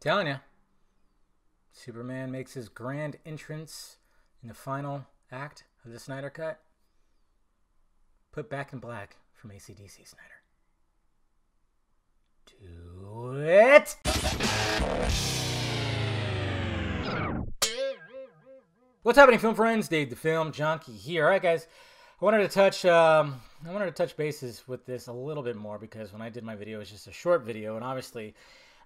Telling you, Superman makes his grand entrance in the final act of the Snyder Cut. Put back in black from AC/DC Snyder. Do it! What's happening, film friends? Dave the Film Junkie here. All right, guys. I wanted to touch bases with this a little bit more because when I did my video, it was just a short video, and obviously,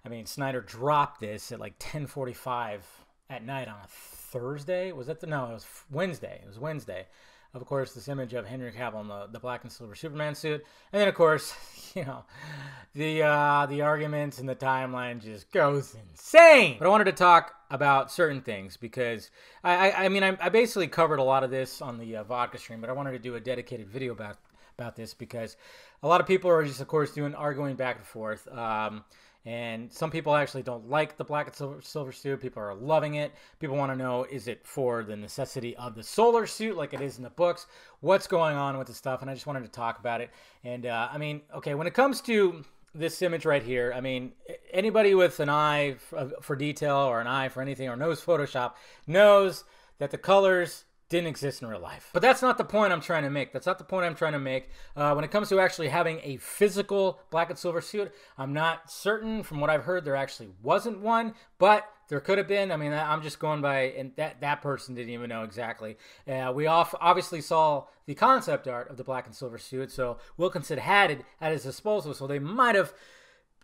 I mean, Snyder dropped this at like 10:45 at night on a Thursday. Was that no? It was Wednesday. It was Wednesday. Of course, this image of Henry Cavill in the black and silver Superman suit, and then of course, you know, the arguments and the timeline just goes insane. But I wanted to talk about certain things because I basically covered a lot of this on the vodka stream, but I wanted to do a dedicated video about this because a lot of people are just, of course, arguing back and forth. And some people actually don't like the black and silver suit. People are loving it. People want to know, is it for the necessity of the solar suit like it is in the books? What's going on with the stuff? And I just wanted to talk about it. And I mean, okay, when it comes to this image right here, I mean, anybody with an eye for detail or an eye for anything or knows Photoshop knows that the colors didn't exist in real life. But that's not the point I'm trying to make. That's not the point I'm trying to make. When it comes to actually having a physical black and silver suit, I'm not certain. From what I've heard, there actually wasn't one, but there could have been. I mean, I'm just going by, and that person didn't even know exactly. We obviously saw the concept art of the black and silver suit, so Wilkinson had it at his disposal, so they might have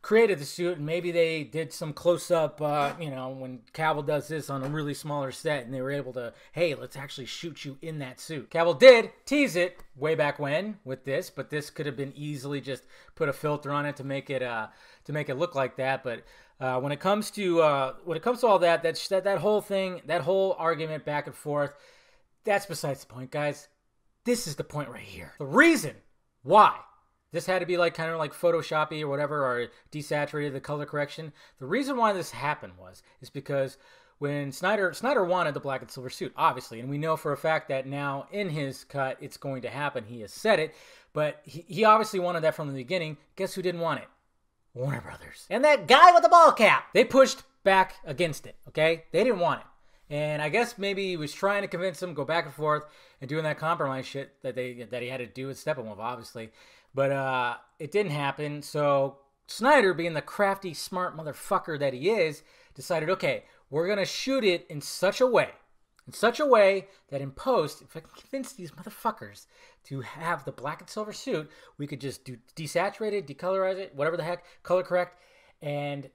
created the suit, and maybe they did some close-up, you know, when Cavill does this on a really smaller set, and they were able to, hey, let's actually shoot you in that suit. Cavill did tease it way back when with this, but this could have been easily just put a filter on it to make it look like that. But when it comes to all that, that whole thing, that whole argument back and forth, that's besides the point, guys. This is the point right here. The reason why this had to be like kind of like Photoshoppy or whatever, or desaturated the color correction. The reason why this happened is because when Snyder wanted the black and silver suit, obviously, and we know for a fact that now in his cut it's going to happen. He has said it, but he obviously wanted that from the beginning. Guess who didn't want it? Warner Brothers. And that guy with the ball cap. They pushed back against it, okay? They didn't want it. And I guess maybe he was trying to convince them, go back and forth, and doing that compromise shit that he had to do with Steppenwolf, obviously. But it didn't happen, so Snyder, being the crafty, smart motherfucker that he is, decided, okay, we're going to shoot it in such a way that in post, if I can convince these motherfuckers to have the black and silver suit, we could just desaturate it, decolorize it, whatever the heck, color correct, and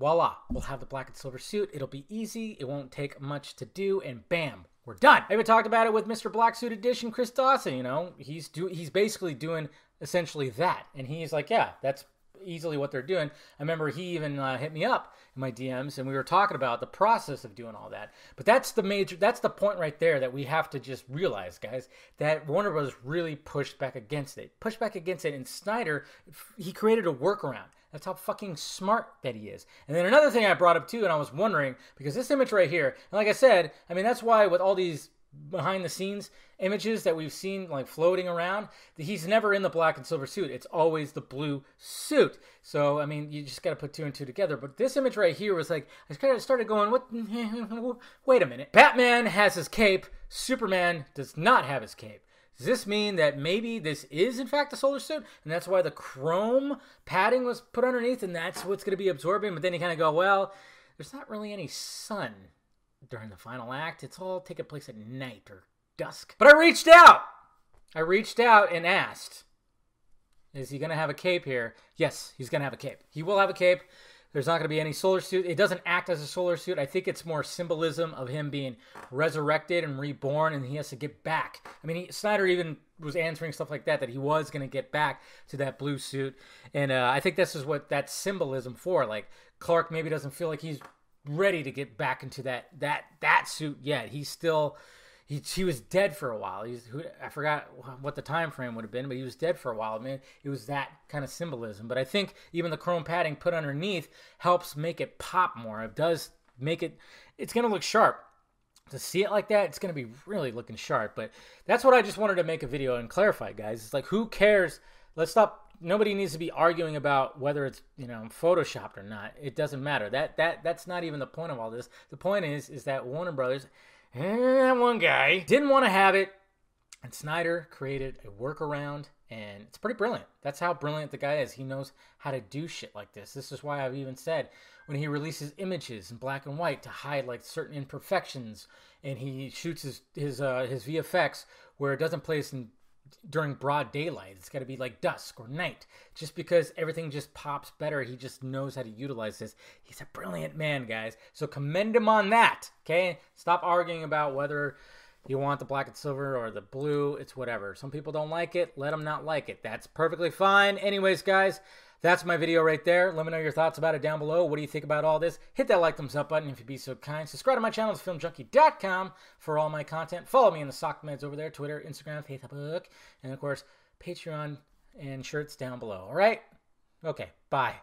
voila, we'll have the black and silver suit. It'll be easy, it won't take much to do, and bam, we're done. I even talked about it with Mr. Black Suit Edition, Chris Dawson, you know, he's basically doing essentially that, and he's like, yeah, that's easily what they're doing. I remember he even hit me up in my DMs, and we were talking about the process of doing all that. But that's the point right there that we have to just realize, guys, that Warner Bros. Really pushed back against it, and Snyder, he created a workaround. That's how fucking smart that he is. And then another thing I brought up too, and I was wondering, because this image right here, and like I said, I mean, that's why with all these behind the scenes images that we've seen like floating around, he's never in the black and silver suit. It's always the blue suit. So I mean, you just got to put two and two together. But this image right here was like, I kind of started going, what? Wait a minute. Batman has his cape. Superman does not have his cape. Does this mean that maybe this is in fact a solar suit, and that's why the chrome padding was put underneath, and that's what's going to be absorbing? But then you kind of go, well, there's not really any sun during the final act. It's all taking place at night or dusk. But I reached out and asked, is he going to have a cape here? Yes, he's going to have a cape. He will have a cape. There's not going to be any solar suit. It doesn't act as a solar suit. I think it's more symbolism of him being resurrected and reborn, and he has to get back. I mean, Snyder even was answering stuff like that he was going to get back to that blue suit. And I think this is what that symbolism for. Like, Clark maybe doesn't feel like he's ready to get back into that suit yet. He's still, he was dead for a while. I forgot what the time frame would have been, but he was dead for a while. I mean, it was that kind of symbolism. But I think even the chrome padding put underneath helps make it pop more. It does make it, it's going to look sharp. To see it like that, it's going to be really looking sharp. But that's what I just wanted to make a video and clarify, guys. It's like, who cares? Let's stop nobody needs to be arguing about whether it's, photoshopped or not. It doesn't matter. That's not even the point of all this. The point is that Warner Brothers, one guy didn't want to have it, and Snyder created a workaround, and it's pretty brilliant. That's how brilliant the guy is. He knows how to do shit like this. This is why I've even said when he releases images in black and white to hide like certain imperfections, and he shoots his VFX where it doesn't place during broad daylight. It's got to be like dusk or night, just because everything just pops better. He just knows how to utilize this. He's a brilliant man, guys. So commend him on that. Okay, stop arguing about whether you want the black and silver or the blue. It's whatever. Some people don't like it. Let them not like it. That's perfectly fine. Anyways, guys, that's my video right there. Let me know your thoughts about it down below. What do you think about all this? Hit that like, thumbs up button if you'd be so kind. Subscribe to my channel, filmjunkie.com, for all my content. Follow me in the sock meds over there, Twitter, Instagram, Facebook, and of course, Patreon and shirts down below. All right? Okay, bye.